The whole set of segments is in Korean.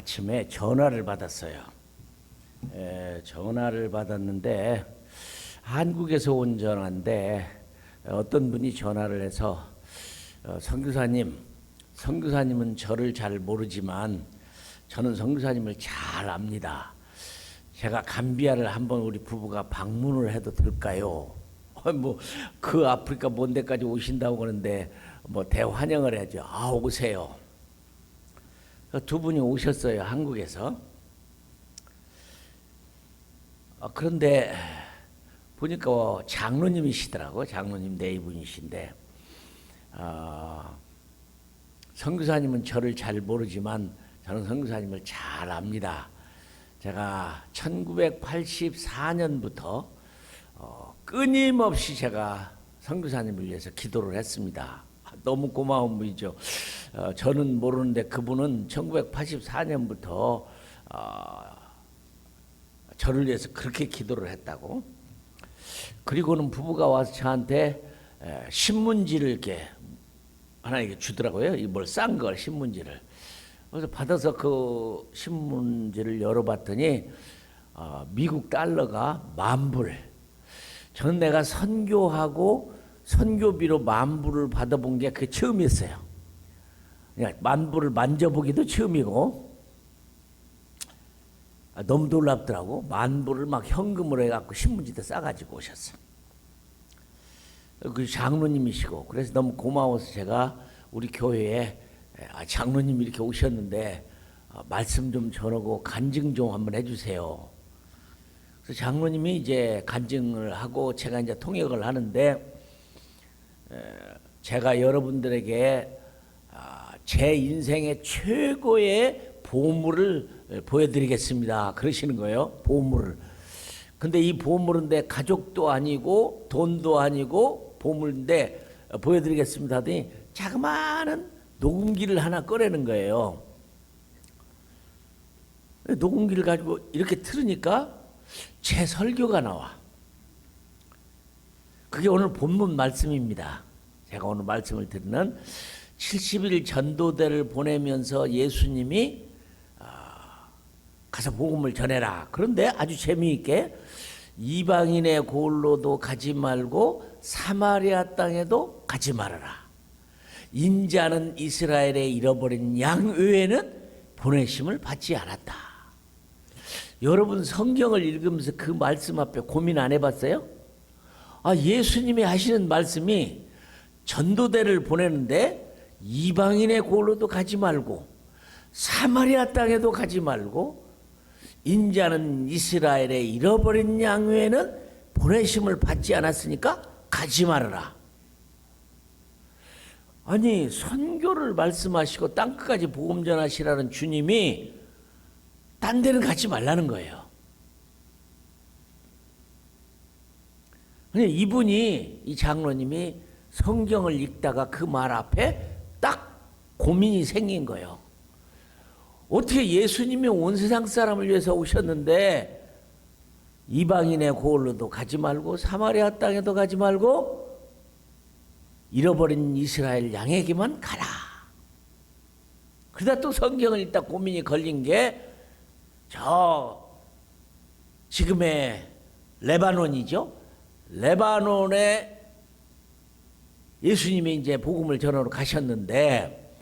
아침에 전화를 받았어요. 전화를 받았는데 한국에서 온 전화인데 어떤 분이 전화를 해서 선교사님은 저를 잘 모르지만 저는 선교사님을 잘 압니다. 제가 감비아를 한번 우리 부부가 방문을 해도 될까요? 그 아프리카 먼 데까지 오신다고 그러는데 대환영을 해야죠. 오세요. 두 분이 오셨어요, 한국에서. 그런데 보니까 장로님이시더라고. 장로님 네 분이신데 선교사님은 저를 잘 모르지만 저는 선교사님을 잘 압니다. 제가 1984년부터 끊임없이 제가 선교사님을 위해서 기도를 했습니다. 너무 고마운 분이죠. 저는 모르는데 그분은 1984년부터 저를 위해서 그렇게 기도를 했다고. 그리고는 부부가 와서 저한테 신문지를 이렇게 하나 이렇게 주더라고요. 뭘 싼 걸, 신문지를. 그래서 받아서 그 신문지를 열어봤더니 미국 달러가 10,000불. 저는 내가 선교하고 선교비로 10,000불을 받아본 게 그게 처음이었어요. 그냥 10,000불을 만져보기도 처음이고, 너무 놀랍더라고. 10,000불을 막 현금으로 해갖고 신문지도 싸가지고 오셨어. 그 장로님이시고, 그래서 너무 고마워서 제가 우리 교회에 장로님이 이렇게 오셨는데 말씀 좀 전하고 간증 좀 한번 해주세요. 그래서 장로님이 이제 간증을 하고 제가 이제 통역을 하는데, 제가 여러분들에게 제 인생의 최고의 보물을 보여드리겠습니다. 그러시는 거예요. 보물을. 근데 이 보물은 내 가족도 아니고 돈도 아니고 보물인데 보여드리겠습니다 하더니 자그마한 녹음기를 하나 꺼내는 거예요. 녹음기를 가지고 이렇게 틀으니까 제 설교가 나와. 그게 오늘 본문 말씀입니다. 제가 오늘 말씀을 드리는 70일 전도대를 보내면서 예수님이 가서 복음을 전해라. 그런데 아주 재미있게 이방인의 고을로도 가지 말고 사마리아 땅에도 가지 말아라. 인자는 이스라엘의 잃어버린 양 외에는 보내심을 받지 않았다. 여러분 성경을 읽으면서 그 말씀 앞에 고민 안 해봤어요? 예수님이 하시는 말씀이 전도대를 보내는데 이방인의 고을로도 가지 말고 사마리아 땅에도 가지 말고 인자는 이스라엘의 잃어버린 양 외에는 보내심을 받지 않았으니까 가지 말아라. 아니 선교를 말씀하시고 땅끝까지 복음 전하시라는 주님이 딴 데는 가지 말라는 거예요. 근데 이분이, 이 장로님이 성경을 읽다가 그 말 앞에 딱 고민이 생긴 거예요. 어떻게 예수님이 온 세상 사람을 위해서 오셨는데 이방인의 고을로도 가지 말고 사마리아 땅에도 가지 말고 잃어버린 이스라엘 양에게만 가라. 그러다 또 성경을 읽다 고민이 걸린 게 지금의 레바논이죠. 레바논에 예수님이 이제 복음을 전하러 가셨는데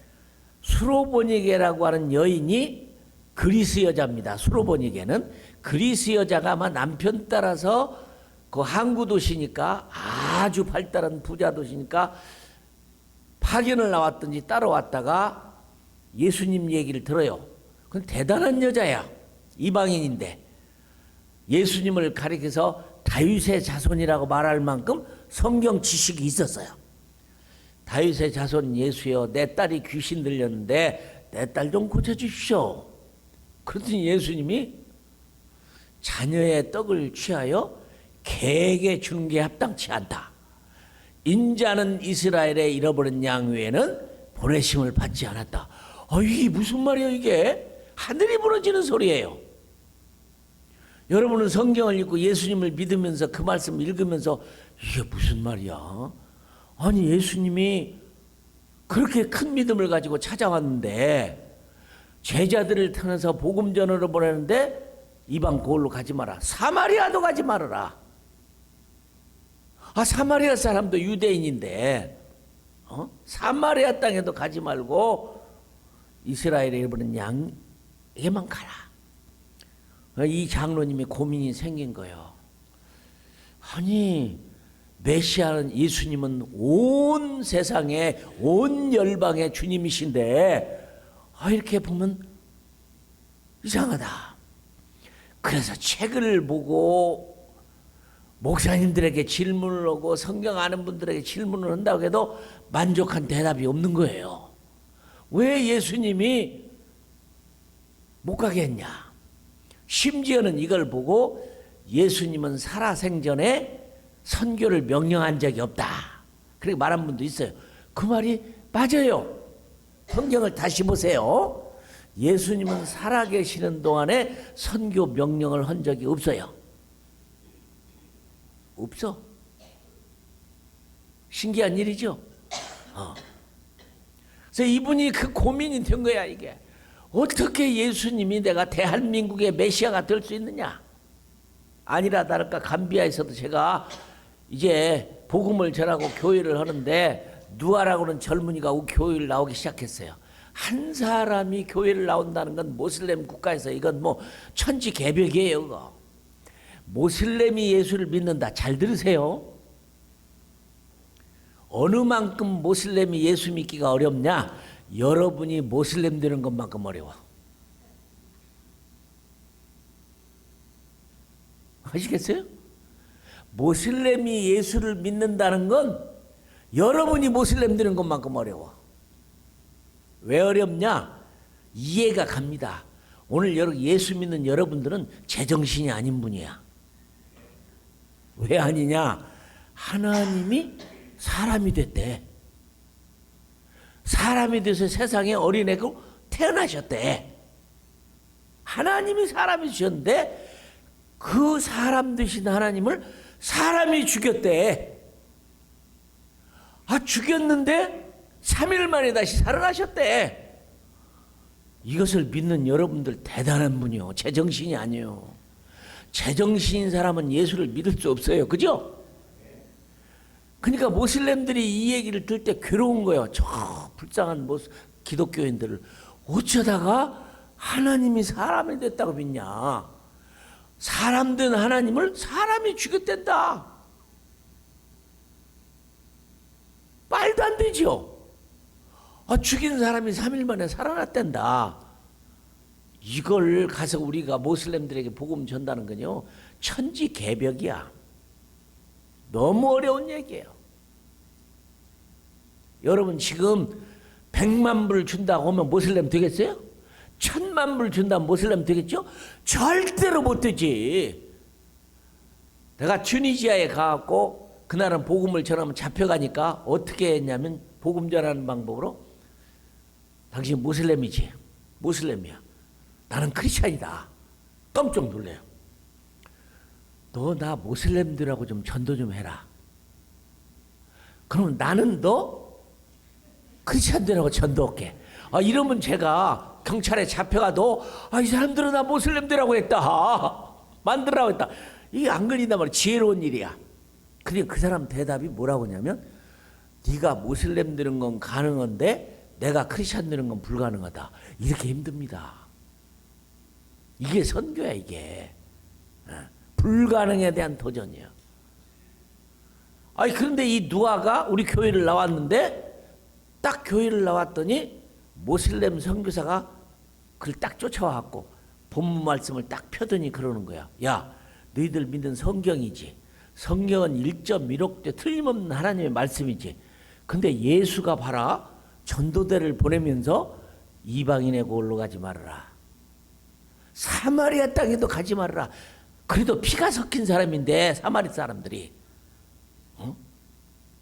수로보니게라고 하는 여인이 그리스 여자입니다. 수로보니게는 그리스 여자가 아마 남편 따라서 그 항구 도시니까 아주 발달한 부자 도시니까 파견을 나왔든지 따라왔다가 예수님 얘기를 들어요. 그건 대단한 여자야. 이방인인데 예수님을 가리켜서 다윗의 자손이라고 말할 만큼 성경 지식이 있었어요. 다윗의 자손 예수여, 내 딸이 귀신 들렸는데 내 딸 좀 고쳐주시오. 그랬더니 예수님이 자녀의 떡을 취하여 개에게 주는 게 합당치 않다. 인자는 이스라엘의 잃어버린 양 외에는 보내심을 받지 않았다. 이게 무슨 말이에요? 이게 하늘이 무너지는 소리예요. 여러분은 성경을 읽고 예수님을 믿으면서 그 말씀을 읽으면서 이게 무슨 말이야? 아니 예수님이 그렇게 큰 믿음을 가지고 찾아왔는데 제자들을 통해서 복음 전으로 보내는데 이방 고을로 가지 마라. 사마리아도 가지 말아라. 사마리아 사람도 유대인인데 사마리아 땅에도 가지 말고 이스라엘에 이르는 양에게만 가라. 이 장로님이 고민이 생긴 거예요. 아니 메시아는 예수님은 온 세상에 온 열방의 주님이신데 이렇게 보면 이상하다. 그래서 책을 보고 목사님들에게 질문을 하고 성경 아는 분들에게 질문을 한다고 해도 만족한 대답이 없는 거예요. 왜 예수님이 못 가게 했냐? 심지어는 이걸 보고 예수님은 살아생전에 선교를 명령한 적이 없다. 그렇게 말한 분도 있어요. 그 말이 맞아요. 성경을 다시 보세요. 예수님은 살아계시는 동안에 선교 명령을 한 적이 없어요. 없어. 신기한 일이죠. 그래서 이분이 그 고민이 된 거야. 이게 어떻게 예수님이 내가 대한민국의 메시아가 될 수 있느냐. 아니라 다를까 감비아에서도 제가 이제 복음을 전하고 교회를 하는데 누아라고는 젊은이가 교회를 나오기 시작했어요. 한 사람이 교회를 나온다는 건 모슬렘 국가에서 이건 뭐 천지개벽이에요. 그거. 모슬렘이 예수를 믿는다. 잘 들으세요. 어느 만큼 모슬렘이 예수 믿기가 어렵냐? 여러분이 모슬렘 되는 것만큼 어려워. 아시겠어요? 모슬렘이 예수를 믿는다는 건 여러분이 모슬렘 되는 것만큼 어려워. 왜 어렵냐? 이해가 갑니다. 오늘 예수 믿는 여러분들은 제정신이 아닌 분이야. 왜 아니냐? 하나님이 사람이 됐대. 사람이 돼서 세상에 어린애고 태어나셨대. 하나님이 사람이 주셨는데 그 사람 되신 하나님을 사람이 죽였대. 죽였는데 3일 만에 다시 살아나셨대. 이것을 믿는 여러분들 대단한 분이요. 제정신이 아니에요. 제정신인 사람은 예수를 믿을 수 없어요. 그죠? 그러니까 모슬렘들이 이 얘기를 들을 때 괴로운 거예요. 저 불쌍한 기독교인들을 어쩌다가 하나님이 사람이 됐다고 믿냐. 사람 된 하나님을 사람이 죽였댄다. 말도 안 되죠. 죽인 사람이 3일 만에 살아났댄다. 이걸 가서 우리가 모슬렘들에게 복음 전다는 건요, 천지개벽이야. 너무 어려운 얘기예요. 여러분 지금 100만 불 준다고 하면 모슬렘 되겠어요? 1000만 불 준다면 모슬렘 되겠죠? 절대로 못 되지. 내가 튜니지아에 가갖고 그날은 복음을 전하면 잡혀가니까 어떻게 했냐면 복음 전하는 방법으로 당신 모슬렘이지? 모슬렘이야. 나는 크리스찬이다. 깜짝 놀래요. 너 나 모슬렘들하고 좀 전도 좀 해라. 그럼 나는 너 크리스찬들하고 전도할게. 이러면 제가 경찰에 잡혀가도 이 사람들은 나 모슬렘들하고 했다. 만들라고 했다. 이게 안 걸린단 말이야. 지혜로운 일이야. 근데 그 사람 대답이 뭐라고 하냐면 네가 모슬렘 되는 건 가능한데 내가 크리스찬 되는 건 불가능하다. 이렇게 힘듭니다. 이게 선교야 이게. 불가능에 대한 도전이야. 그런데 이 누아가 우리 교회를 나왔는데 딱 교회를 나왔더니 모슬렘 선교사가 그를 딱 쫓아와갖고 본문 말씀을 딱 펴더니 그러는 거야. 야, 너희들 믿는 성경이지. 성경은 1.1억대 틀림없는 하나님의 말씀이지. 근데 예수가 봐라. 전도대를 보내면서 이방인의 고을로 가지 말아라. 사마리아 땅에도 가지 말아라. 그래도 피가 섞인 사람인데 사마리 사람들이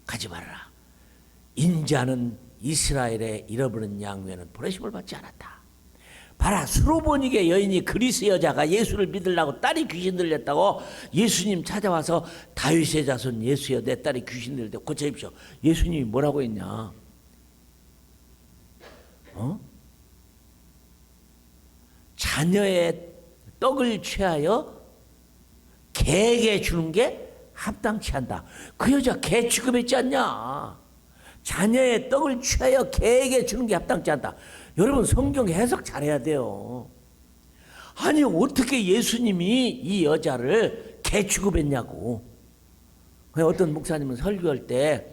가지 말아라. 인자는 이스라엘의 잃어버린 양 외에는 보내심을 받지 않았다. 봐라, 수로보니게 여인이 그리스 여자가 예수를 믿으려고 딸이 귀신 들렸다고 예수님 찾아와서 다윗의 자손 예수여 내 딸이 귀신 들릴 때 고쳐입시오. 예수님이 뭐라고 했냐? 자녀의 떡을 취하여 개에게 주는 게 합당치 않다. 그 여자 개 취급했지 않냐? 자녀의 떡을 취하여 개에게 주는 게 합당치 않다. 여러분 성경 해석 잘해야 돼요. 아니 어떻게 예수님이 이 여자를 개 취급했냐고. 어떤 목사님은 설교할 때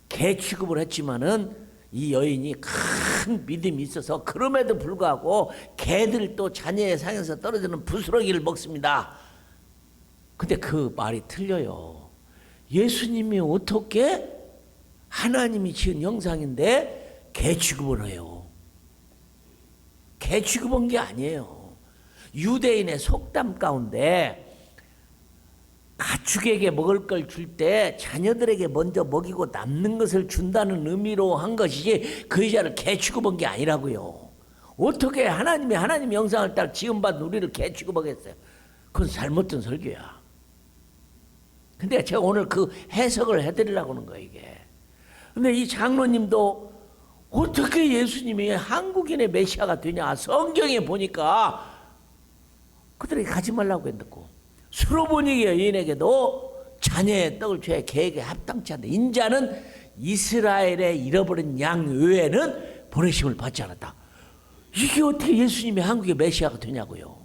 개 취급을 했지만은 이 여인이 큰 믿음이 있어서 그럼에도 불구하고 개들도 자녀의 상에서 떨어지는 부스러기를 먹습니다. 근데 그 말이 틀려요. 예수님이 어떻게 하나님이 지은 형상인데 개 취급을 해요? 개 취급한 게 아니에요. 유대인의 속담 가운데 가축에게 먹을 걸 줄 때 자녀들에게 먼저 먹이고 남는 것을 준다는 의미로 한 것이지 그 여자를 개 취급한 게 아니라고요. 어떻게 하나님 형상을 따라 지음받은 우리를 개 취급하겠어요? 그건 잘못된 설교야. 근데 제가 오늘 그 해석을 해드리려고 하는 거예요, 이게. 근데 이 장로님도 어떻게 예수님이 한국인의 메시아가 되냐? 성경에 보니까 그들에게 가지 말라고 했고, 수로보니 여인에게도 자녀의 떡을 줘야 개에게 합당치 않다. 인자는 이스라엘의 잃어버린 양 외에는 보내심을 받지 않았다. 이게 어떻게 예수님이 한국의 메시아가 되냐고요.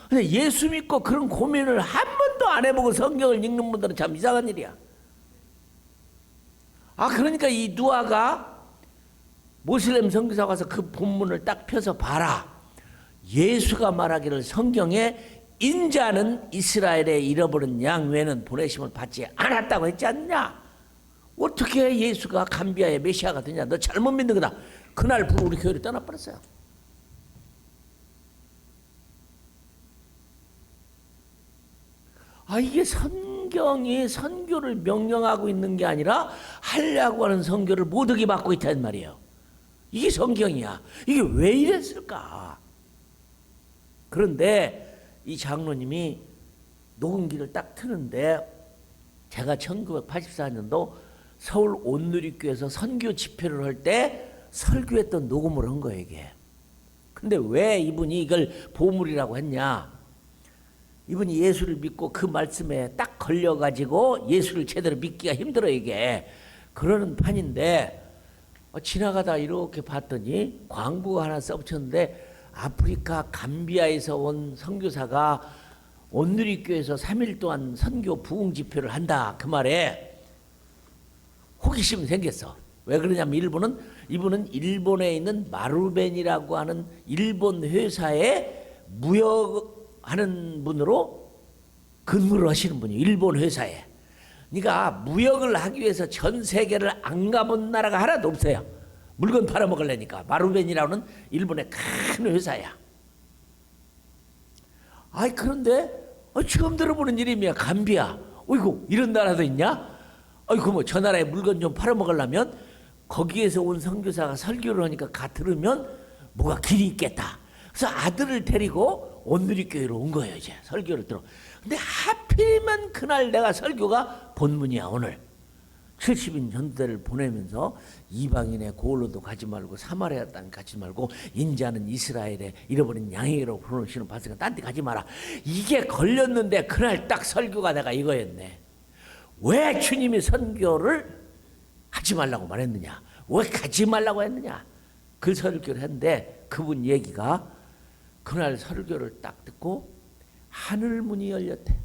근데 예수 믿고 그런 고민을 한 번도 안 해보고 성경을 읽는 분들은 참 이상한 일이야. 그러니까 이 누아가 모슬렘 선교사 가서 그 본문을 딱 펴서 봐라. 예수가 말하기를 성경에 인자는 이스라엘의 잃어버린 양 외에는 보내심을 받지 않았다고 했지 않냐? 어떻게 예수가 감비아의 메시아가 되냐? 너 잘못 믿는 거다. 그날 부로 우리 교회를 떠나버렸어요. 이게 성경이 선교를 명령하고 있는 게 아니라 하려고 하는 선교를 못 하게 받고 있다는 말이에요. 이게 성경이야. 이게 왜 이랬을까? 그런데 이 장로님이 녹음기를 딱 트는데 제가 1984년도 서울 온누리교회에서 선교 집회를 할 때 설교했던 녹음을 한 거예요, 이게. 근데 왜 이분이 이걸 보물이라고 했냐? 이분이 예수를 믿고 그 말씀에 딱 걸려가지고 예수를 제대로 믿기가 힘들어, 이게. 그러는 판인데 지나가다 이렇게 봤더니 광고가 하나 써붙였는데 아프리카 감비아에서 온 선교사가 온누리교회에서 3일 동안 선교 부흥 집회를 한다. 그 말에 호기심이 생겼어. 왜 그러냐면 이분은 일본에 있는 마루벤이라고 하는 일본 회사에 무역하는 분으로 근무를 하시는 분이에요. 일본 회사에. 그러니까 무역을 하기 위해서 전 세계를 안 가본 나라가 하나도 없어요. 물건 팔아먹으려니까. 마루벤이라는 일본의 큰 회사야. 그런데 처음 들어보는 이름이야. 감비아. 어이구 이런 나라도 있냐? 뭐 저 나라에 물건 좀 팔아먹으려면 거기에서 온 선교사가 설교를 하니까 들으면 뭐가 길이 있겠다. 그래서 아들을 데리고 온누리교회로 온 거예요. 이제 설교를 들어. 근데 하필이면 그날 내가 설교가 본문이야. 오늘 70인 전도대를 보내면서 이방인의 고을로도 가지 말고 사마리아 땅 가지 말고 인자는 이스라엘의 잃어버린 양에게로 부르시는 바스가 딴 데 가지 마라. 이게 걸렸는데 그날 딱 설교가 내가 이거였네. 왜 주님이 선교를 하지 말라고 말했느냐? 왜 가지 말라고 했느냐? 그 설교를 했는데 그분 얘기가 그날 설교를 딱 듣고 하늘 문이 열렸대.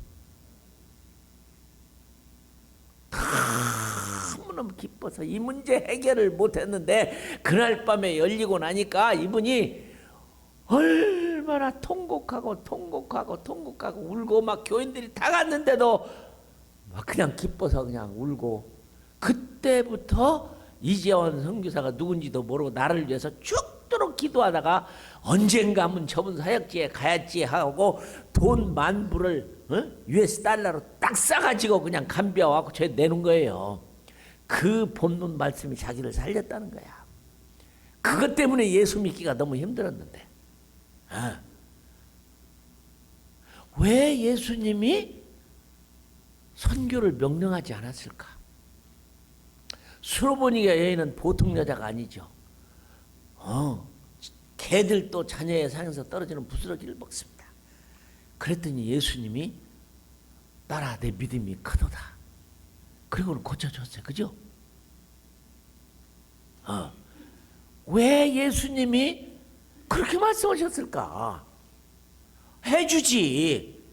너무너무 기뻐서 이 문제 해결을 못했는데 그날 밤에 열리고 나니까 이분이 얼마나 통곡하고 울고 막 교인들이 다 갔는데도 막 그냥 기뻐서 그냥 울고 그때부터 이재원 선교사가 누군지도 모르고 나를 위해서 죽도록 기도하다가 언젠가 한번 저분 사역지에 가야지 하고 돈 10,000불을 US 달러로 딱 싸가지고 그냥 감비아 와서 저에 내는 거예요. 그 본문 말씀이 자기를 살렸다는 거야. 그것 때문에 예수 믿기가 너무 힘들었는데 왜 예수님이 선교를 명령하지 않았을까? 수로보니 여인은 보통 여자가 아니죠. 개들도 자녀의 상에서 떨어지는 부스러기를 먹습니다. 그랬더니 예수님이 딸아 내 믿음이 크도다. 그리고는 고쳐줬어요. 그죠? 왜 예수님이 그렇게 말씀하셨을까? 해주지.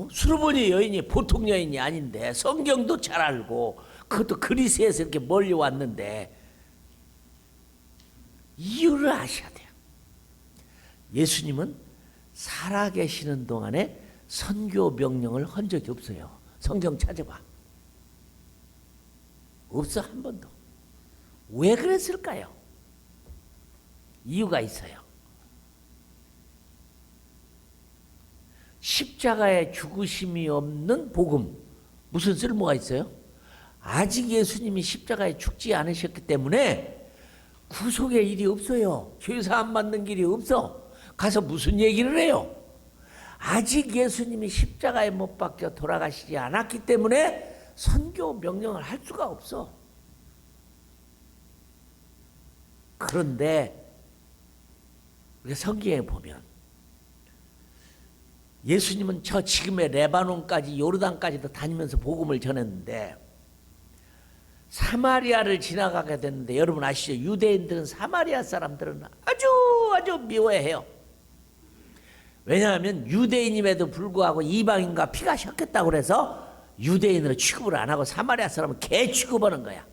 수르보니 여인이 보통 여인이 아닌데 성경도 잘 알고 그것도 그리스에서 이렇게 멀리 왔는데 이유를 아셔야 돼요. 예수님은 살아계시는 동안에 선교 명령을 한 적이 없어요. 성경 찾아봐. 없어 한 번도. 왜 그랬을까요? 이유가 있어요. 십자가에 죽으심이 없는 복음 무슨 쓸모가 있어요? 아직 예수님이 십자가에 죽지 않으셨기 때문에 구속의 일이 없어요. 죄사함 받는 길이 없어. 가서 무슨 얘기를 해요? 아직 예수님이 십자가에 못 박혀 돌아가시지 않았기 때문에 선교 명령을 할 수가 없어. 그런데 우리가 성경에 보면 예수님은 저 지금의 레바논까지 요르단까지도 다니면서 복음을 전했는데 사마리아를 지나가게 됐는데 여러분 아시죠? 유대인들은 사마리아 사람들은 아주 미워해요. 왜냐하면 유대인임에도 불구하고 이방인과 피가 섞였다고 그래서 유대인으로 취급을 안 하고 사마리아 사람은 개 취급하는 거야.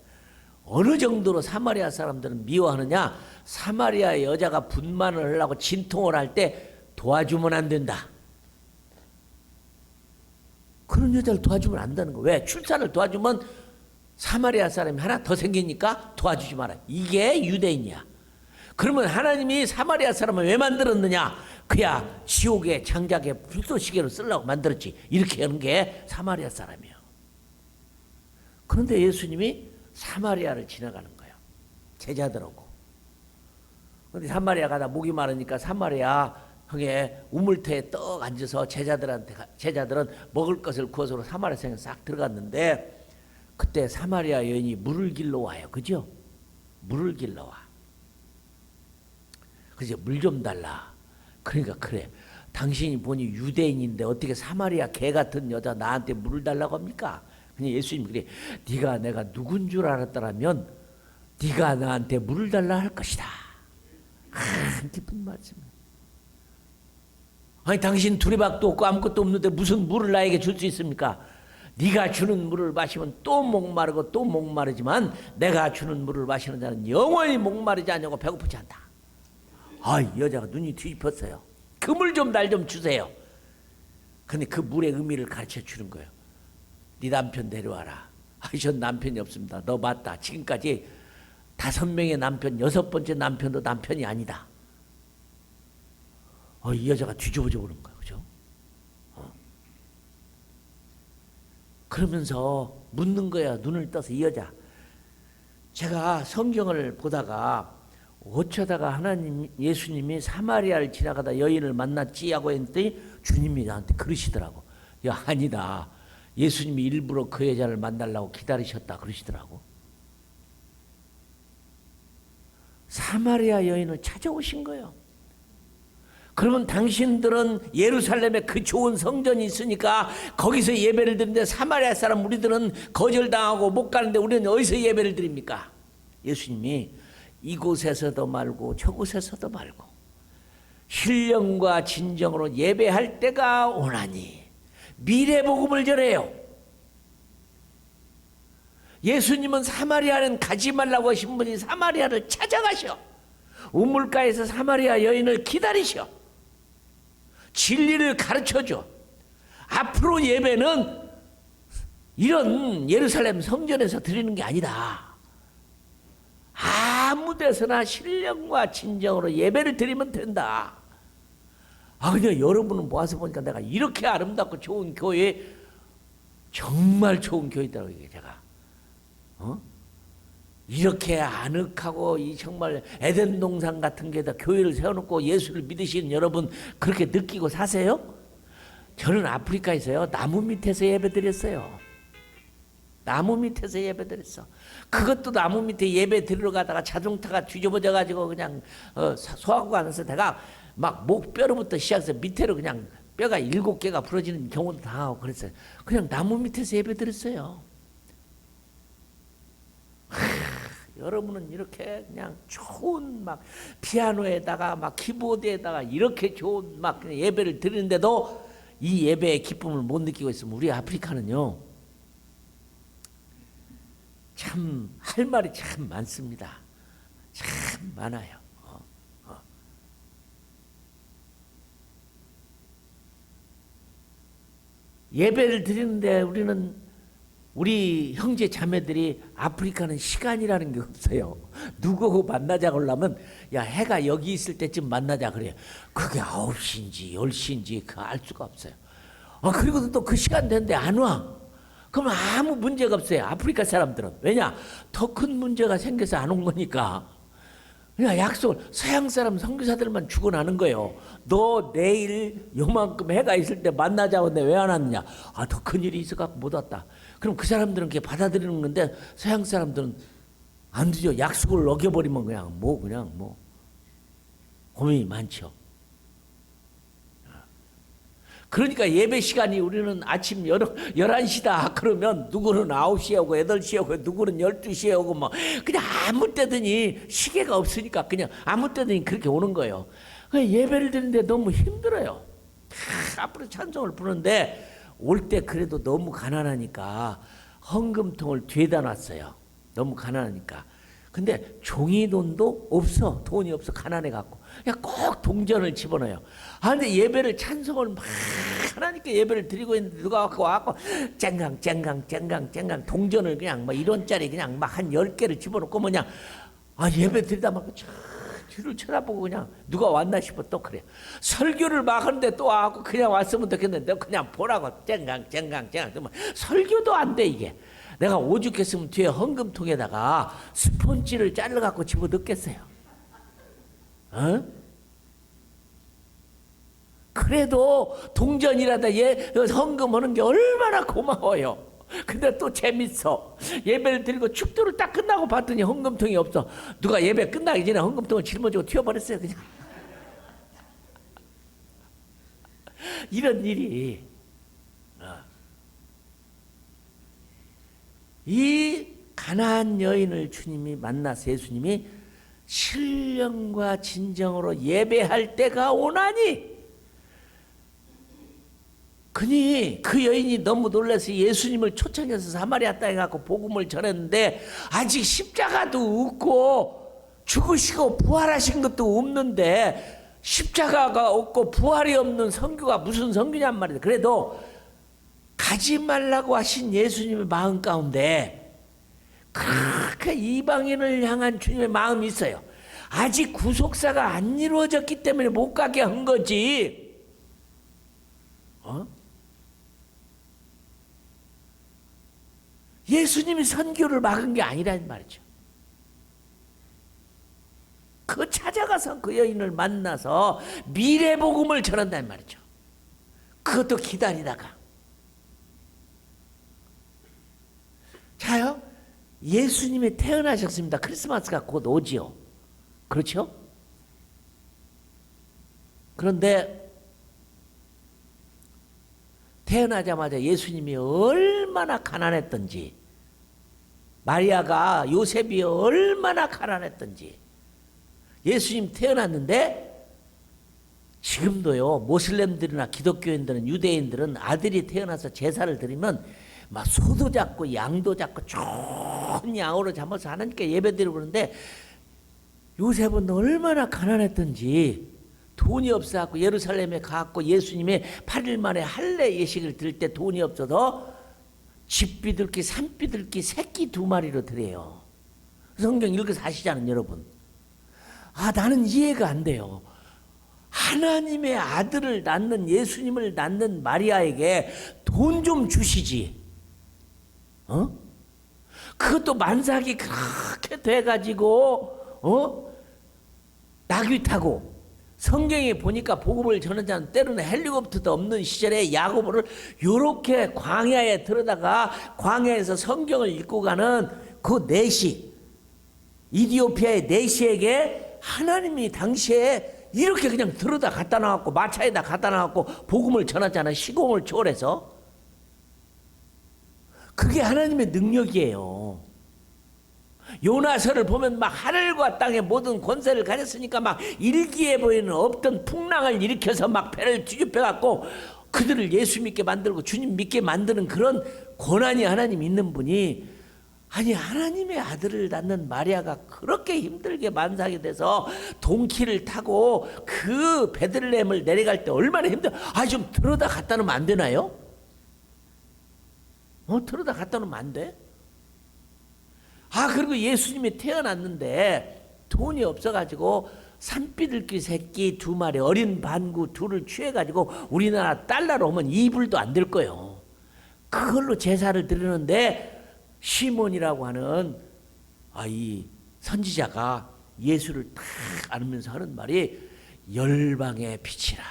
어느 정도로 사마리아 사람들은 미워하느냐? 사마리아 여자가 분만을 하려고 진통을 할 때 도와주면 안 된다. 그런 여자를 도와주면 안 되는 거. 왜? 출산을 도와주면 사마리아 사람이 하나 더 생기니까 도와주지 마라. 이게 유대인이야. 그러면 하나님이 사마리아 사람을 왜 만들었느냐? 그야 지옥의 장작에 불쏘시개로 쓰려고 만들었지. 이렇게 하는 게 사마리아 사람이에요. 그런데 예수님이 사마리아를 지나가는 거예요. 제자들하고. 그런데 사마리아 가다 목이 마르니까 사마리아 형에 우물터에 떡 앉아서 제자들은 먹을 것을 구워서 사마리아 성에 싹 들어갔는데 그때 사마리아 여인이 물을 길러 와요. 그죠? 물을 길러 와. 그래서 물 좀 달라. 그러니까 그래. 당신이 보니 유대인인데 어떻게 사마리아 개 같은 여자 나한테 물을 달라고 합니까? 그냥 예수님이 그래. 네가 내가 누군 줄 알았더라면 네가 나한테 물을 달라 할 것이다. 깊은 말씀이에요. 아니 당신 두레박도 없고 아무것도 없는데 무슨 물을 나에게 줄 수 있습니까? 네가 주는 물을 마시면 또 목마르고 또 목마르지만 내가 주는 물을 마시는 자는 영원히 목마르지 않냐고 배고프지 않다. 이 여자가 눈이 뒤집혔어요. 그 물 좀 날 좀 주세요. 근데 그 물의 의미를 가르쳐 주는 거예요. 네 남편 데려와라. 전 남편이 없습니다. 너 맞다. 지금까지 5명의 남편, 6번째 남편도 남편이 아니다. 이 여자가 뒤집어져 보는 거예요. 그죠? 그러면서 묻는 거야. 눈을 떠서 이 여자. 제가 성경을 보다가 어쩌다가 하나님 예수님이 사마리아를 지나가다 여인을 만났지 하고 했더니 주님이 나한테 그러시더라고. 야 아니다. 예수님이 일부러 그 여자를 만나려고 기다리셨다 그러시더라고. 사마리아 여인을 찾아오신 거예요. 그러면 당신들은 예루살렘에 그 좋은 성전이 있으니까 거기서 예배를 드리는데 사마리아 사람 우리들은 거절당하고 못 가는데 우리는 어디서 예배를 드립니까? 예수님이 이곳에서도 말고 저곳에서도 말고 신령과 진정으로 예배할 때가 오나니 미래 복음을 전해요. 예수님은 사마리아는 가지 말라고 하신 분이 사마리아를 찾아가셔. 우물가에서 사마리아 여인을 기다리셔. 진리를 가르쳐줘. 앞으로 예배는 이런 예루살렘 성전에서 드리는 게 아니다. 아무 데서나 신령과 진정으로 예배를 드리면 된다. 근데 여러분은 모아서 보니까 내가 이렇게 아름답고 좋은 교회, 정말 좋은 교회더라고요, 제가. 이렇게 아늑하고 이 정말 에덴 동산 같은 데다 교회를 세워놓고 예수를 믿으시는 여러분 그렇게 느끼고 사세요? 저는 아프리카에서요 나무 밑에서 예배 드렸어요. 나무 밑에서 예배 드렸어. 그것도 나무 밑에 예배 드리러 가다가 자동차가 뒤집어져 가지고 그냥 소화구 안에서 내가 막 목뼈로부터 시작해서 밑으로 그냥 뼈가 7개가 부러지는 경우도 당하고 그랬어요. 그냥 나무 밑에서 예배 드렸어요. 여러분은 이렇게 그냥 좋은 막 피아노에다가 막 키보드에다가 이렇게 좋은 막 예배를 드리는데도 이 예배의 기쁨을 못 느끼고 있으면 우리 아프리카는요, 참 할 말이 참 많습니다. 참 많아요. 예배를 드리는데 우리 형제 자매들이 아프리카는 시간이라는 게 없어요. 누구하고 만나자고 하려면 야, 해가 여기 있을 때쯤 만나자 그래요. 그게 9시인지 10시인지 그 알 수가 없어요. 그리고 또 그 시간 되는데 안 와. 그럼 아무 문제가 없어요. 아프리카 사람들은. 왜냐? 더 큰 문제가 생겨서 안 온 거니까. 그냥 약속을, 서양 사람 선교사들만 죽어나는 거예요. 너 내일 요만큼 해가 있을 때 만나자고 했는데 왜 안 왔느냐? 더 큰 일이 있어갖고 못 왔다. 그럼 그 사람들은 그게 받아들이는 건데 서양 사람들은 안 되죠. 약속을 어겨버리면 그냥 뭐 고민이 많죠. 그러니까 예배 시간이 우리는 아침 11시다 그러면 누구는 9시에 오고 8시에 오고 누구는 12시에 오고 뭐 그냥 아무 때든지 시계가 없으니까 그냥 아무 때든지 그렇게 오는 거예요. 예배를 드리는데 너무 힘들어요. 앞으로 찬송을 부르는데 올 때 그래도 너무 가난하니까 헌금통을 뒤에다 놨어요. 너무 가난하니까. 근데 종이돈도 없어. 돈이 없어. 가난해갖고. 그냥 꼭 동전을 집어넣어요. 근데 예배를 찬송을 막 하나님께 예배를 드리고 있는데 누가 와갖고 쨍강 동전을 그냥 막 1원짜리 그냥 막 한 10개를 집어넣고 그냥 예배 드리다 말고 뒤를 쳐다보고 그냥 누가 왔나 싶어 또 그래. 설교를 막 하는데 또 와갖고 그냥 왔으면 좋겠는데 그냥 보라고 쨍강 설교도 안 돼 이게. 내가 오죽했으면 뒤에 헌금통에다가 스폰지를 잘라갖고 집어넣겠어요. 그래도 동전이라다 헌금하는 게 얼마나 고마워요. 근데 또 재밌어. 예배를 드리고 축도를 딱 끝나고 봤더니 헌금통이 없어. 누가 예배 끝나기 전에 헌금통을 짊어지고 튀어버렸어요 그냥. 이런 일이 이 가나안 여인을 주님이 만나서 예수님이 신령과 진정으로 예배할 때가 오나니, 그니 그 여인이 너무 놀라서 예수님을 초청해서 사마리아 땅에 가고 복음을 전했는데 아직 십자가도 없고 죽으시고 부활하신 것도 없는데 십자가가 없고 부활이 없는 선교가 무슨 선교냔 말이에요. 그래도 가지 말라고 하신 예수님의 마음 가운데 그렇게 이방인을 향한 주님의 마음이 있어요. 아직 구속사가 안 이루어졌기 때문에 못 가게 한 거지. 예수님이 선교를 막은 게 아니란 말이죠. 그 찾아가서 그 여인을 만나서 미래 복음을 전한다는 말이죠. 그것도 기다리다가. 자요, 예수님이 태어나셨습니다. 크리스마스가 곧 오지요. 그렇죠? 그런데 태어나자마자 예수님이 얼마나 가난했던지, 마리아가 요셉이 얼마나 가난했던지, 예수님 태어났는데 지금도요, 모슬렘들이나 기독교인들은, 유대인들은 아들이 태어나서 제사를 드리면 막 소도 잡고 양도 잡고 좋은 양으로 잡아서 하나님께 예배드리고 그러는데, 요셉은 얼마나 가난했던지 돈이 없어갖고 예루살렘에 가갖고 예수님의 8일 만에 할례 예식을 드릴 때 돈이 없어서 집비둘기, 산비둘기, 새끼 2마리로 드려요. 성경 읽어서 아시잖아요, 여러분. 나는 이해가 안 돼요. 하나님의 아들을 낳는, 예수님을 낳는 마리아에게 돈 좀 주시지. 그것도 만삭이 그렇게 돼가지고, 나귀 타고 성경에 보니까 복음을 전하는 자는 때로는 헬리콥터도 없는 시절에 야고보를 요렇게 광야에 들어다가 광야에서 성경을 읽고 가는 그 내시, 이디오피아의 내시에게 하나님이 당시에 이렇게 그냥 들어다 갖다 놔갖고 마차에다 갖다 놔갖고 복음을 전하잖아. 시공을 초월해서. 그게 하나님의 능력이에요. 요나서를 보면 막 하늘과 땅의 모든 권세를 가졌으니까 막 일기에 보이는 없던 풍랑을 일으켜서 막 배를 뒤집혀갖고 그들을 예수 믿게 만들고 주님 믿게 만드는 그런 권한이 하나님 있는 분이, 아니 하나님의 아들을 낳는 마리아가 그렇게 힘들게 만삭이 돼서 동키를 타고 그 베들레헴을 내려갈 때 얼마나 힘들어. 좀 들어다 갖다 놓으면 안 되나요? 들어다 갖다 놓으면 안 돼? 그리고 예수님이 태어났는데 돈이 없어가지고 산비둘기 새끼 2마리, 어린 반구 2를 취해가지고 우리나라 달러로 오면 2불도 안 될 거예요. 그걸로 제사를 드리는데 시몬이라고 하는 이 선지자가 예수를 딱 안으면서 하는 말이 열방의 빛이라.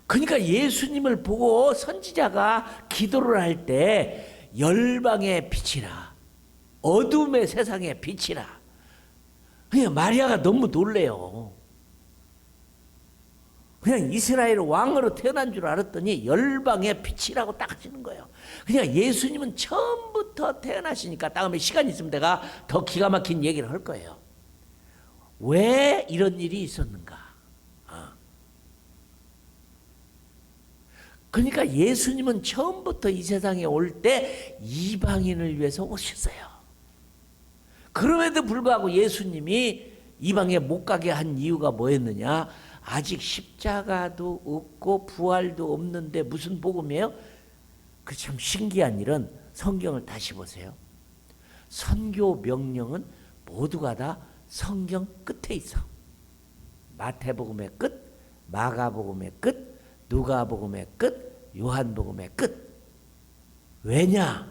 그러니까 예수님을 보고 선지자가 기도를 할 때 열방의 빛이라, 어둠의 세상의 빛이라. 그냥 마리아가 너무 놀래요. 그냥 이스라엘 왕으로 태어난 줄 알았더니 열방의 빛이라고 딱 하시는 거예요. 그냥 예수님은 처음부터 태어나시니까 다음에 시간 있으면 내가 더 기가 막힌 얘기를 할 거예요. 왜 이런 일이 있었는가? 그러니까 예수님은 처음부터 이 세상에 올 때 이방인을 위해서 오셨어요. 그럼에도 불구하고 예수님이 이방에 못 가게 한 이유가 뭐였느냐? 아직 십자가도 없고 부활도 없는데 무슨 복음이에요? 그 참 신기한 일은 성경을 다시 보세요. 선교 명령은 모두가 다 성경 끝에 있어. 마태복음의 끝, 마가복음의 끝, 누가복음의 끝, 요한복음의 끝. 왜냐?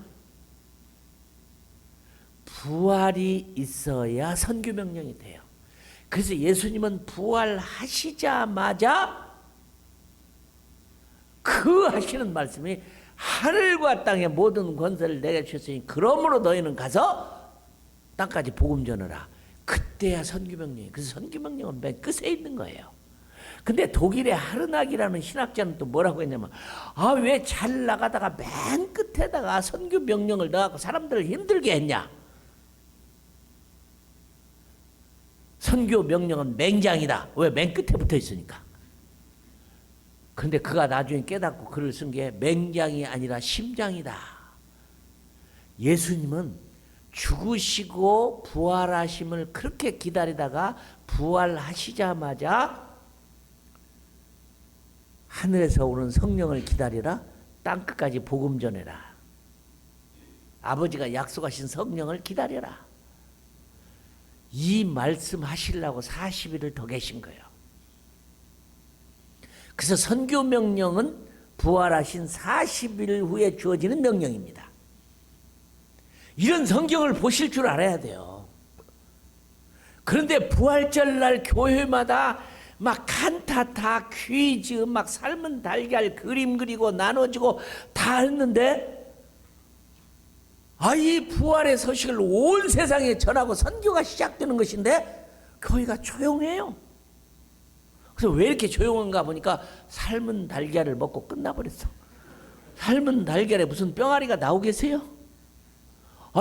부활이 있어야 선교 명령이 돼요. 그래서 예수님은 부활하시자마자 그 하시는 말씀이 하늘과 땅의 모든 권세를 내게 주셨으니 그러므로 너희는 가서 땅까지 복음 전하라. 그때야 선교 명령이. 그래서 선교 명령은 맨 끝에 있는 거예요. 근데 독일의 하르낙이라는 신학자는 또 뭐라고 했냐면 왜 잘 나가다가 맨 끝에다가 선교 명령을 넣어갖고 사람들을 힘들게 했냐. 선교 명령은 맹장이다. 왜? 맨 끝에 붙어 있으니까. 근데 그가 나중에 깨닫고 글을 쓴 게 맹장이 아니라 심장이다. 예수님은 죽으시고 부활하심을 그렇게 기다리다가 부활하시자마자 하늘에서 오는 성령을 기다리라. 땅끝까지 복음 전해라. 아버지가 약속하신 성령을 기다려라. 이 말씀 하시려고 40일을 더 계신 거예요. 그래서 선교 명령은 부활하신 40일 후에 주어지는 명령입니다. 이런 성경을 보실 줄 알아야 돼요. 그런데 부활절 날 교회마다 막 칸타타, 퀴즈, 막 삶은 달걀 그림 그리고 나눠주고 다 했는데 이 부활의 소식을 온 세상에 전하고 선교가 시작되는 것인데 교회가 조용해요. 그래서 왜 이렇게 조용한가 보니까 삶은 달걀을 먹고 끝나버렸어. 삶은 달걀에 무슨 뿅아리가 나오겠어요?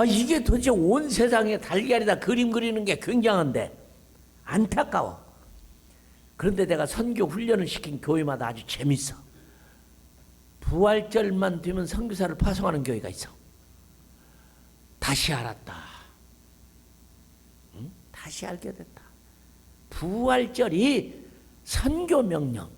이게 도대체 온 세상에 달걀에다 그림 그리는 게 굉장한데 안타까워. 그런데 내가 선교 훈련을 시킨 교회마다 아주 재밌어. 부활절만 되면 선교사를 파송하는 교회가 있어. 다시 알았다. 응? 다시 알게 됐다. 부활절이 선교 명령.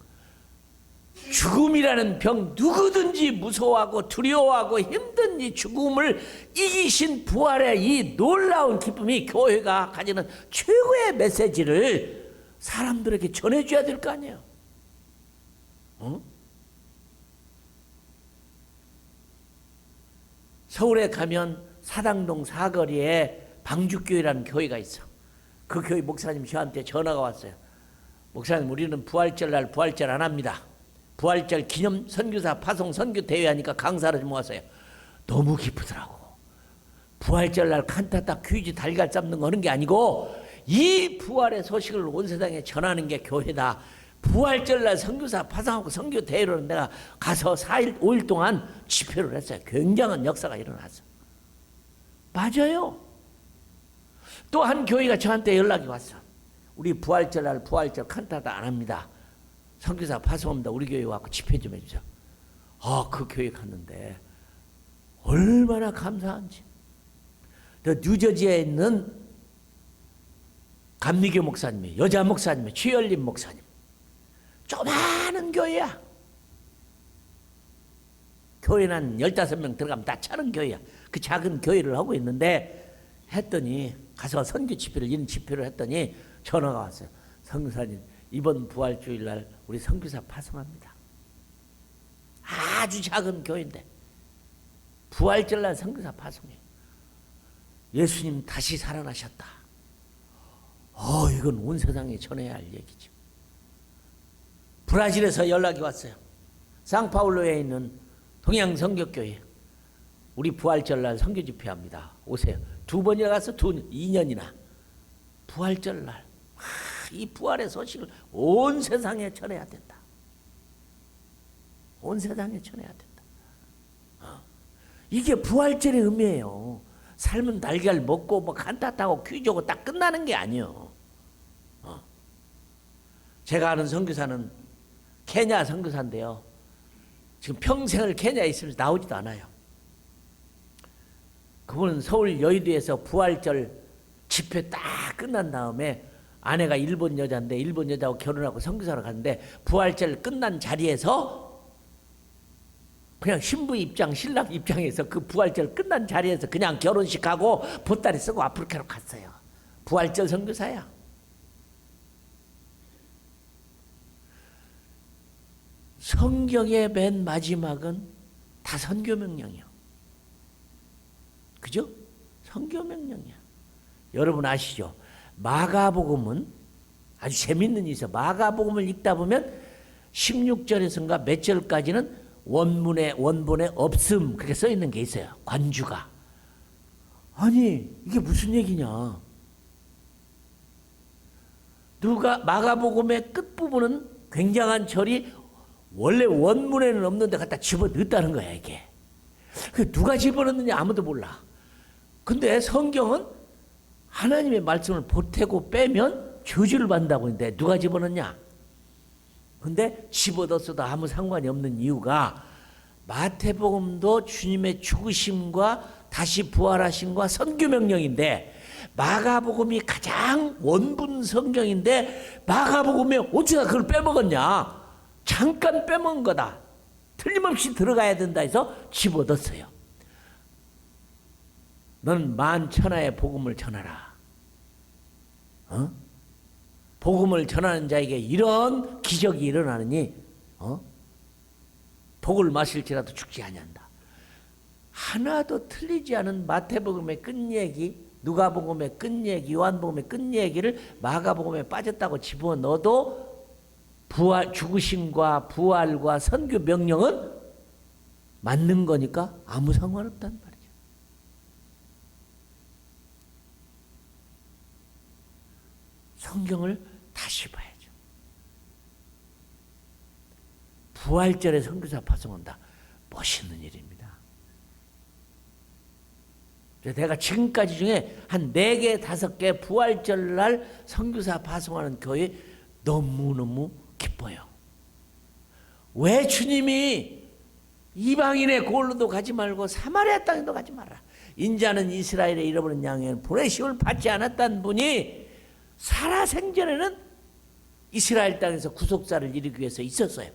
죽음이라는 병 누구든지 무서워하고 두려워하고 힘든 이 죽음을 이기신 부활의 이 놀라운 기쁨이 교회가 가지는 최고의 메시지를 사람들에게 전해줘야 될 거 아니에요. 응? 서울에 가면 사당동 사거리에 방주교회라는 교회가 있어. 그 교회 목사님 저한테 전화가 왔어요. 목사님, 우리는 부활절날 부활절 안 합니다. 부활절 기념 선교사 파송 선교 대회 하니까 강사를 좀 모았어요. 너무 기쁘더라고. 부활절날 칸타타 퀴즈 달걀 삶는 거 하는 게 아니고 이 부활의 소식을 온 세상에 전하는 게 교회다. 부활절날 선교사 파송하고 선교 대회로는 내가 가서 4일 5일 동안 집회를 했어요. 굉장한 역사가 일어났어. 맞아요. 또 한 교회가 저한테 연락이 왔어. 우리 부활절날 부활절 칸타타 안 합니다. 선교사 파송합니다. 우리 교회 와서 집회 좀 해주세요. 그 교회 갔는데 얼마나 감사한지. 또 뉴저지에 있는 감리교 목사님이, 여자 목사님이, 최열림 목사님. 조그마한 교회야. 교회는 한 15명 들어가면 다 차는 교회야. 그 작은 교회를 하고 있는데 했더니 가서 선교 집회를, 이런 집회를 했더니 전화가 왔어요. 선교사님, 이번 부활주일날 우리 선교사 파송합니다. 아주 작은 교회인데 부활절날 선교사 파송해요. 예수님 다시 살아나셨다. 이건 온 세상에 전해야 할 얘기죠. 브라질에서 연락이 왔어요. 상파울루에 있는 동양성교교회 우리 부활절날 선교 집회합니다. 오세요. 2번이나 가서 2년이나 부활절날 이 부활의 소식을 온 세상에 전해야 된다. 온 세상에 전해야 된다. 이게 부활절의 의미예요. 삶은 달걀 먹고 뭐 간단하고 퀴즈고 딱 끝나는 게 아니에요. 제가 아는 선교사는 케냐 선교사인데요. 지금 평생을 케냐에 있으면서 나오지도 않아요. 그분은 서울 여의도에서 부활절 집회 딱 끝난 다음에 아내가 일본 여자인데 일본 여자하고 결혼하고 선교사로 갔는데 부활절 끝난 자리에서 그냥 신부 입장, 신랑 입장에서 그 부활절 끝난 자리에서 그냥 결혼식하고 보따리 쓰고 아프리카로 갔어요. 부활절 선교사야. 성경의 맨 마지막은 다 선교 명령이요. 그죠? 선교 명령이야. 여러분 아시죠? 마가복음은 아주 재밌는 일이 있어. 마가복음을 읽다 보면 16절에서인가 몇 절까지는 원본에 없음 그렇게 써 있는 게 있어요. 관주가. 아니 이게 무슨 얘기냐. 누가 마가복음의 끝부분은 굉장한 절이 원래 원문에는 없는데 갖다 집어넣었다는 거야 이게. 누가 집어넣느냐 아무도 몰라. 근데 성경은 하나님의 말씀을 보태고 빼면 저주를 받는다고 했는데 누가 집어넣냐? 근데 집어넣었어도 아무 상관이 없는 이유가 마태복음도 주님의 죽으심과 다시 부활하심과 선교 명령인데 마가복음이 가장 원분 성경인데 마가복음에 어쩌다 그걸 빼먹었냐? 잠깐 빼먹은 거다. 틀림없이 들어가야 된다 해서 집어넣었어요. 너는 만천하의 복음을 전하라. 복음을 전하는 자에게 이런 기적이 일어나느니 독을 마실지라도 죽지 아니한다. 하나도 틀리지 않은 마태복음의 끝얘기, 누가복음의 끝얘기, 요한복음의 끝얘기를 마가복음에 빠졌다고 집어넣어도 부활, 죽으심과 부활과 선교 명령은 맞는 거니까 아무 상관없단 말이에요. 성경을 다시 봐야죠. 부활절에 선교사 파송한다. 멋있는 일입니다. 내가 지금까지 중에 한 4개, 5개 부활절날 선교사 파송하는 교회 너무너무 기뻐요. 왜 주님이 이방인의 고을로도 가지 말고 사마리아 땅에도 가지 마라. 인자는 이스라엘의 잃어버린 양에는 보내심을 받지 않았다는 분이 살아생전에는 이스라엘 땅에서 구속사를 이루기 위해서 있었어요.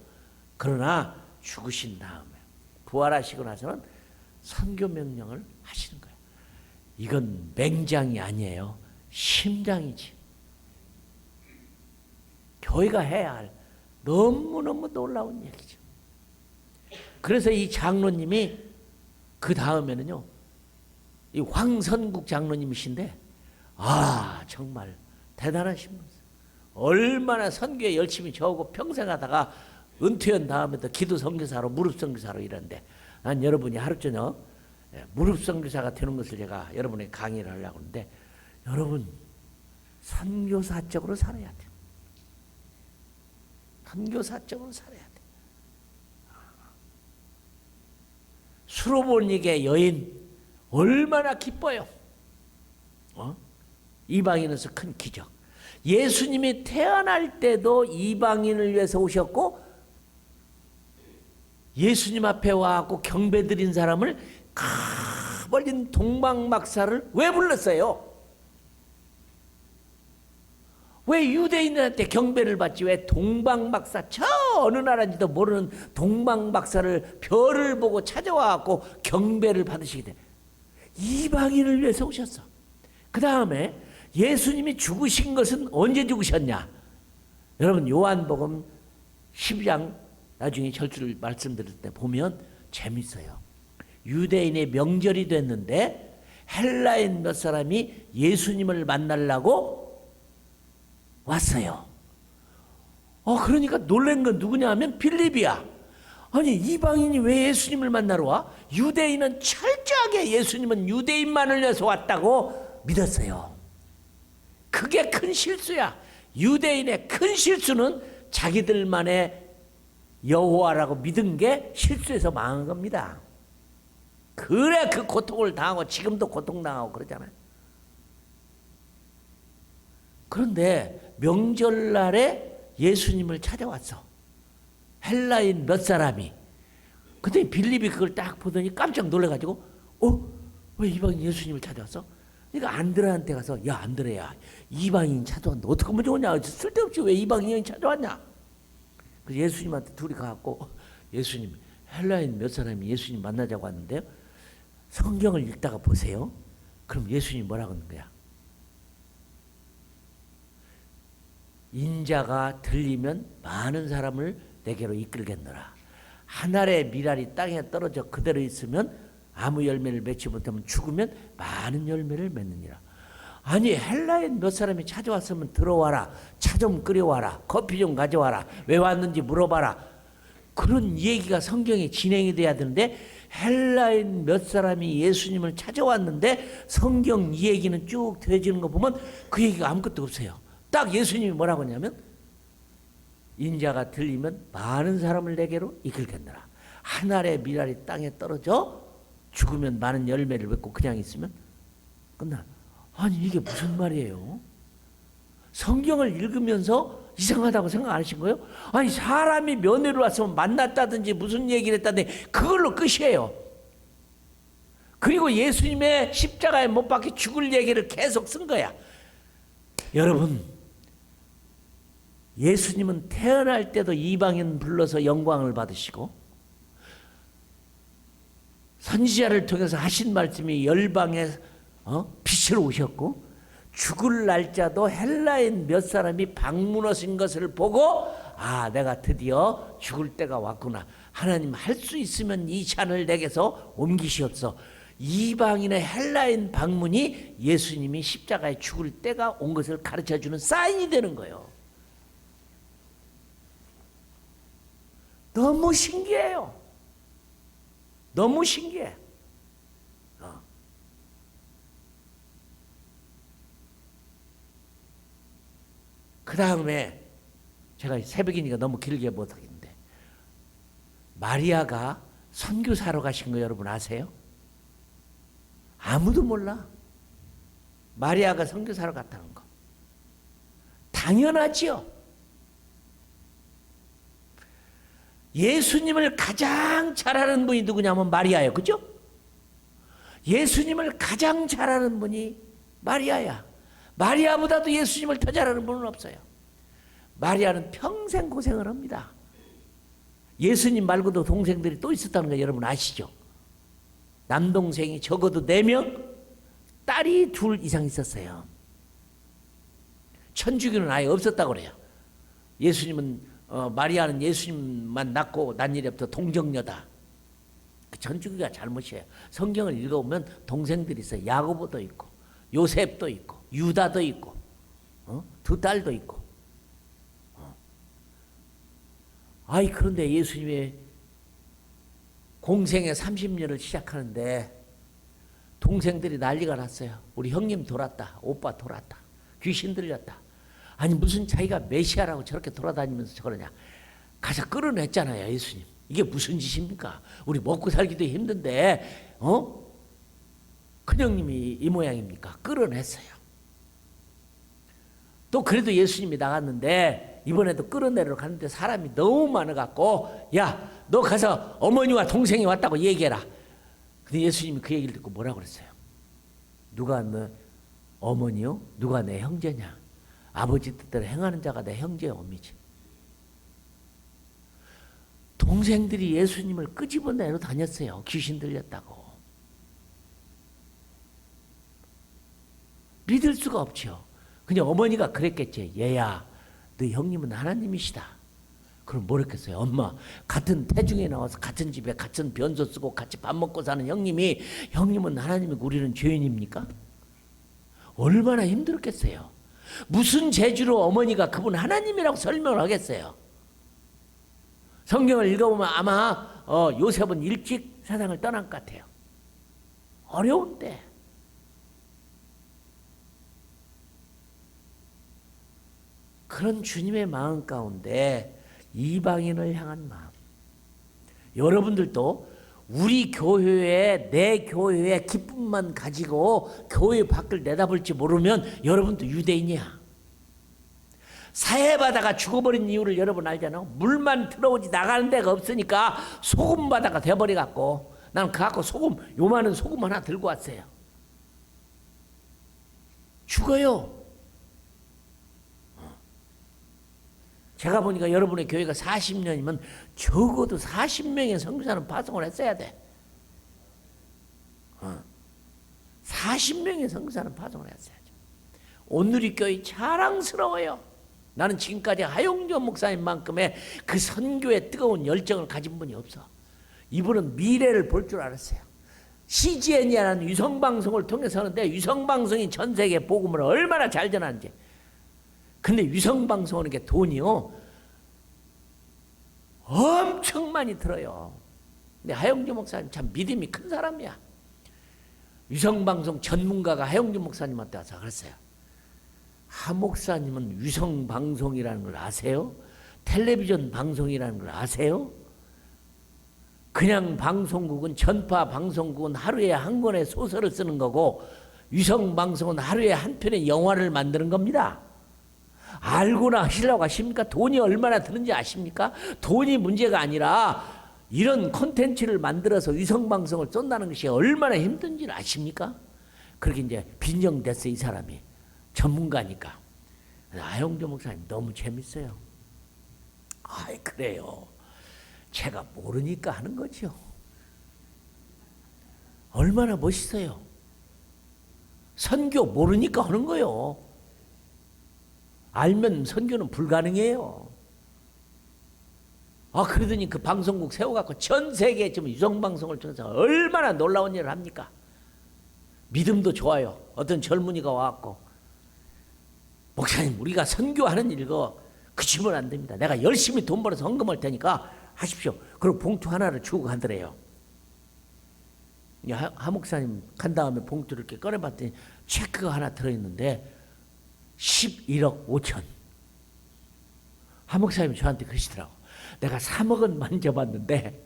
그러나 죽으신 다음에 부활하시고 나서는 선교 명령을 하시는 거예요. 이건 맹장이 아니에요. 심장이지. 교회가 해야 할 너무너무 놀라운 얘기죠. 그래서 이 장로님이 그 다음에는요, 이 황선국 장로님이신데, 정말 대단하신 분이세요. 얼마나 선교에 열심히 저하고 평생 하다가 은퇴한 다음에도 기도 선교사로 무릎 선교사로 일하는데 난 여러분이 하루 저녁 무릎 선교사가 되는 것을 제가 여러분에게 강의를 하려고 하는데 여러분 선교사적으로 살아야 돼요. 선교사적으로 살아야 돼요. 수로보니게 여인 얼마나 기뻐요. 이방인으로서 큰 기적. 예수님이 태어날 때도 이방인을 위해서 오셨고 예수님 앞에 와갖고 경배드린 사람을 가버린 동방박사를 왜 불렀어요? 왜 유대인한테 경배를 받지 왜 동방박사 저 어느 나라인지도 모르는 동방박사를 별을 보고 찾아와갖고 경배를 받으시게 돼. 이방인을 위해서 오셨어. 그 다음에 예수님이 죽으신 것은 언제 죽으셨냐? 여러분 요한복음 12장 나중에 절주를 말씀드릴 때 보면 재밌어요. 유대인의 명절이 됐는데 헬라인 몇 사람이 예수님을 만나려고 왔어요. 그러니까 놀란 건 누구냐 하면 빌립이야. 아니 이방인이 왜 예수님을 만나러 와? 유대인은 철저하게 예수님은 유대인만을 위해서 왔다고 믿었어요. 그게 큰 실수야. 유대인의 큰 실수는 자기들만의 여호와라고 믿은 게 실수해서 망한 겁니다. 그래 그 고통을 당하고 지금도 고통당하고 그러잖아요. 그런데 명절날에 예수님을 찾아왔어. 헬라인 몇 사람이. 근데 빌립이 그걸 딱 보더니 깜짝 놀라가지고 왜 이방인 예수님을 찾아왔어? 그러니까 안드레한테 가서 야 안드레야 이방인 찾아왔는데 어떻게 하면 좋으냐? 쓸데없이 왜 이방인이 찾아왔냐? 그래서 예수님한테 둘이 가갖고 예수님 헬라인 몇 사람이 예수님 만나자고 왔는데요. 성경을 읽다가 보세요. 그럼 예수님 뭐라고 하는 거야? 인자가 들리면 많은 사람을 내게로 이끌겠노라. 한 알의 밀알이 땅에 떨어져 그대로 있으면 아무 열매를 맺지 못하면 죽으면 많은 열매를 맺느니라. 아니 헬라인 몇 사람이 찾아왔으면 들어와라. 차 좀 끓여와라. 커피 좀 가져와라. 왜 왔는지 물어봐라. 그런 얘기가 성경에 진행이 돼야 되는데 헬라인 몇 사람이 예수님을 찾아왔는데 성경 이 얘기는 쭉 되어지는 거 보면 그 얘기가 아무것도 없어요. 딱 예수님이 뭐라고 하냐면 인자가 들리면 많은 사람을 내게로 이끌겠노라. 한 알의 밀알이 땅에 떨어져 죽으면 많은 열매를 맺고 그냥 있으면 끝나. 아니 이게 무슨 말이에요? 성경을 읽으면서 이상하다고 생각 안 하신 거예요? 아니 사람이 면회로 왔으면 만났다든지 무슨 얘기를 했다든지 그걸로 끝이에요. 그리고 예수님의 십자가에 못 박혀 죽을 얘기를 계속 쓴 거야. 여러분 예수님은 태어날 때도 이방인 불러서 영광을 받으시고 선지자를 통해서 하신 말씀이 열방에 빛으로 오셨고 죽을 날짜도 헬라인 몇 사람이 방문하신 것을 보고 내가 드디어 죽을 때가 왔구나. 하나님 할 수 있으면 이 잔을 내게서 옮기시옵소서. 이방인의 헬라인 방문이 예수님이 십자가에 죽을 때가 온 것을 가르쳐주는 사인이 되는 거예요. 너무 신기해요. 너무 신기해. 그 다음에 제가 새벽이니까 너무 길게 못하겠는데 마리아가 선교사로 가신 거 여러분 아세요? 아무도 몰라. 마리아가 선교사로 갔다는 거. 당연하지요. 예수님을 가장 잘 아는 분이 누구냐면 마리아예요. 그죠? 예수님을 가장 잘 아는 분이 마리아야. 마리아보다도 예수님을 더 잘 아는 분은 없어요. 마리아는 평생 고생을 합니다. 예수님 말고도 동생들이 또 있었다는 거 여러분 아시죠? 남동생이 적어도 4명, 딸이 2 이상 있었어요. 천주교는 아예 없었다고 그래요. 예수님은 마리아는 예수님만 낳고 난 일이 없어 동정녀다. 그 천주교가 잘못이에요. 성경을 읽어보면 동생들이 있어요. 야고보도 있고 요셉도 있고 유다도 있고 두 딸도 있고. 아이, 그런데 예수님의 공생의 30년을 시작하는데 동생들이 난리가 났어요. 우리 형님 돌았다. 오빠 돌았다. 귀신 들렸다. 아니, 무슨 자기가 메시아라고 저렇게 돌아다니면서 저러냐. 가서 끌어냈잖아요, 예수님. 이게 무슨 짓입니까? 우리 먹고 살기도 힘든데 큰형님이 이 모양입니까? 끌어냈어요. 또 그래도 예수님이 나갔는데 이번에도 끌어내러 갔는데 사람이 너무 많아갖고, 야, 너 가서 어머니와 동생이 왔다고 얘기해라. 근데 예수님이 그 얘기를 듣고 뭐라고 그랬어요? 누가 너 어머니요? 누가 내 형제냐? 아버지 뜻대로 행하는 자가 내 형제 어미지. 동생들이 예수님을 끄집어내러 다녔어요. 귀신 들렸다고. 믿을 수가 없죠. 그냥 어머니가 그랬겠지. 얘야, 너 형님은 하나님이시다. 그럼 뭐랬겠어요? 엄마, 같은 태중에 나와서 같은 집에 같은 변소 쓰고 같이 밥 먹고 사는 형님은 하나님이고 우리는 죄인입니까? 얼마나 힘들었겠어요. 무슨 재주로 어머니가 그분 하나님이라고 설명을 하겠어요. 성경을 읽어보면 아마 요셉은 일찍 세상을 떠난 것 같아요. 어려운데. 그런 주님의 마음 가운데 이방인을 향한 마음. 여러분들도 우리 교회에, 내 교회에 기쁨만 가지고 교회 밖을 내다볼지 모르면 여러분도 유대인이야. 사해바다가 죽어버린 이유를 여러분 알잖아요. 물만 들어오지 나가는 데가 없으니까 소금바다가 돼버려갖고, 나는 그 갖고 소금, 요만한 소금 하나 들고 왔어요. 죽어요. 제가 보니까 여러분의 교회가 40년이면 적어도 40명의 선교사는 파송을 했어야 돼. 40명의 선교사는 파송을 했어야죠. 오늘의 교회 자랑스러워요. 나는 지금까지 하용조 목사님만큼의 그 선교에 뜨거운 열정을 가진 분이 없어. 이분은 미래를 볼 줄 알았어요. CGN이라는 위성방송을 통해서 하는데, 위성방송이 전 세계 복음을 얼마나 잘 전하는지. 근데 위성방송 하는 게 돈이요, 엄청 많이 들어요. 근데 하용주 목사님 참 믿음이 큰 사람이야. 위성방송 전문가가 하용주 목사님한테 와서 그랬어요. 하 목사님은 위성방송이라는 걸 아세요? 텔레비전 방송이라는 걸 아세요? 그냥 방송국은, 전파 방송국은 하루에 한 권의 소설을 쓰는 거고, 위성방송은 하루에 한 편의 영화를 만드는 겁니다. 알고나 하시려고 하십니까? 돈이 얼마나 드는지 아십니까? 돈이 문제가 아니라 이런 콘텐츠를 만들어서 위성방송을 쏜다는 것이 얼마나 힘든지 아십니까? 그렇게 이제 빈정됐어요, 이 사람이. 전문가니까. 하용조 목사님 너무 재밌어요. 아이, 그래요. 제가 모르니까 하는 거죠. 얼마나 멋있어요. 선교 모르니까 하는 거예요. 알면 선교는 불가능해요. 그러더니 그 방송국 세워갖고 전 세계에 지금 유성방송을 통해서 얼마나 놀라운 일을 합니까? 믿음도 좋아요. 어떤 젊은이가 와갖고, 목사님, 우리가 선교하는 일거 그치면 안 됩니다. 내가 열심히 돈 벌어서 헌금할 테니까 하십시오. 그리고 봉투 하나를 주고 가더래요. 하 목사님 간 다음에 봉투를 이렇게 꺼내봤더니 체크가 하나 들어있는데 11억 5천. 하 목사님이 저한테 그러시더라고. 내가 3억은 만져봤는데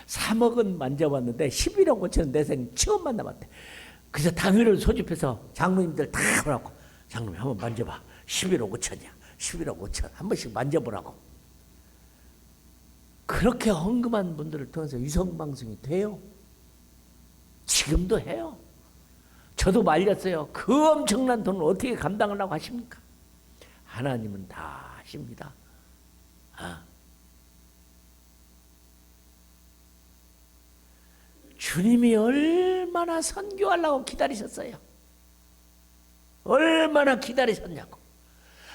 11억 5천은 내 생 처음 만나봤대. 그래서 당회를 소집해서 장로님들 다 보라고. 장로님 한번 만져봐. 11억 5천이야. 11억 5천. 한 번씩 만져보라고. 그렇게 헌금한 분들을 통해서 위성방송이 돼요. 지금도 해요. 저도 말렸어요. 그 엄청난 돈을 어떻게 감당하려고 하십니까? 하나님은 다 하십니다. 주님이 얼마나 선교하려고 기다리셨어요. 얼마나 기다리셨냐고.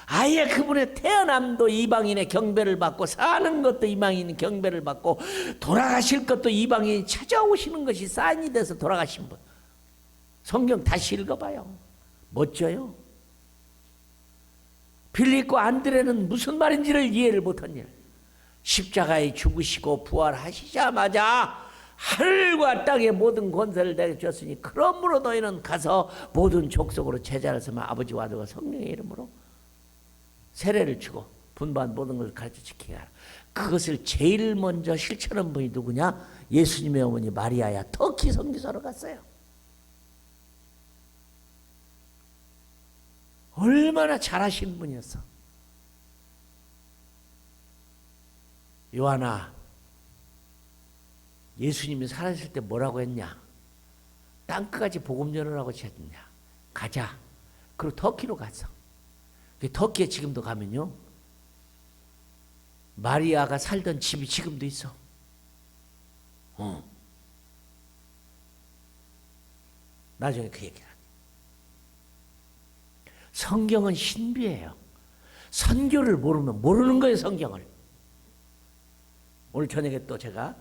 아예 그분의 태어남도 이방인의 경배를 받고, 사는 것도 이방인의 경배를 받고, 돌아가실 것도 이방인이 찾아오시는 것이 사인이 돼서 돌아가신 분. 성경 다시 읽어봐요. 멋져요. 빌립과 안드레는 무슨 말인지를 이해를 못한 일. 십자가에 죽으시고 부활하시자마자 하늘과 땅의 모든 권세를 내게 주셨으니 그러므로 너희는 가서 모든 족속으로 제자를 삼아 아버지와 아들과 성령의 이름으로 세례를 주고 분반 모든 것을 가르쳐 지키게 하라. 그것을 제일 먼저 실천한 분이 누구냐? 예수님의 어머니 마리아야. 터키 선교사로 갔어요. 얼마나 잘하신 분이었어. 요한아, 예수님이 살아있을 때 뭐라고 했냐? 땅끝까지 복음 전하라고 했냐? 가자. 그리고 터키로 갔어. 터키에 지금도 가면요, 마리아가 살던 집이 지금도 있어. 나중에 그 얘기를. 성경은 신비해요. 선교를 모르면 모르는 거예요, 성경을. 오늘 저녁에 또 제가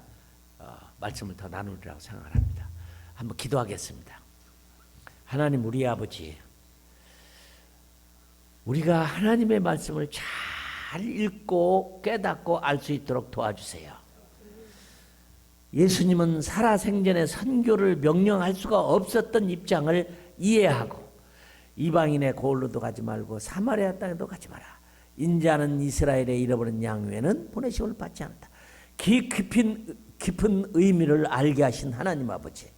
말씀을 더 나누리라고 생각을 합니다. 한번 기도하겠습니다. 하나님, 우리 아버지, 우리가 하나님의 말씀을 잘 읽고 깨닫고 알 수 있도록 도와주세요. 예수님은 살아생전에 선교를 명령할 수가 없었던 입장을 이해하고 이방인의 고을로도 가지 말고 사마리아 땅에도 가지 마라. 인자는 이스라엘의 잃어버린 양 외에는 보내심을 받지 않았다. 깊은 의미를 알게 하신 하나님 아버지,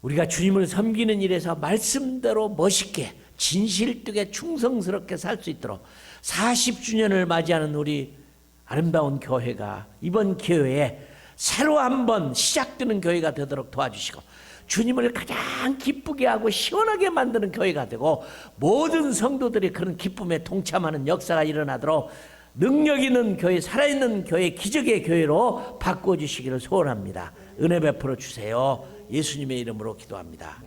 우리가 주님을 섬기는 일에서 말씀대로 멋있게 진실되게 충성스럽게 살 수 있도록 40주년을 맞이하는 우리 아름다운 교회가 이번 기회에 새로 한번 시작되는 교회가 되도록 도와주시고 주님을 가장 기쁘게 하고 시원하게 만드는 교회가 되고 모든 성도들이 그런 기쁨에 동참하는 역사가 일어나도록 능력 있는 교회, 살아있는 교회, 기적의 교회로 바꿔주시기를 소원합니다. 은혜 베풀어 주세요. 예수님의 이름으로 기도합니다.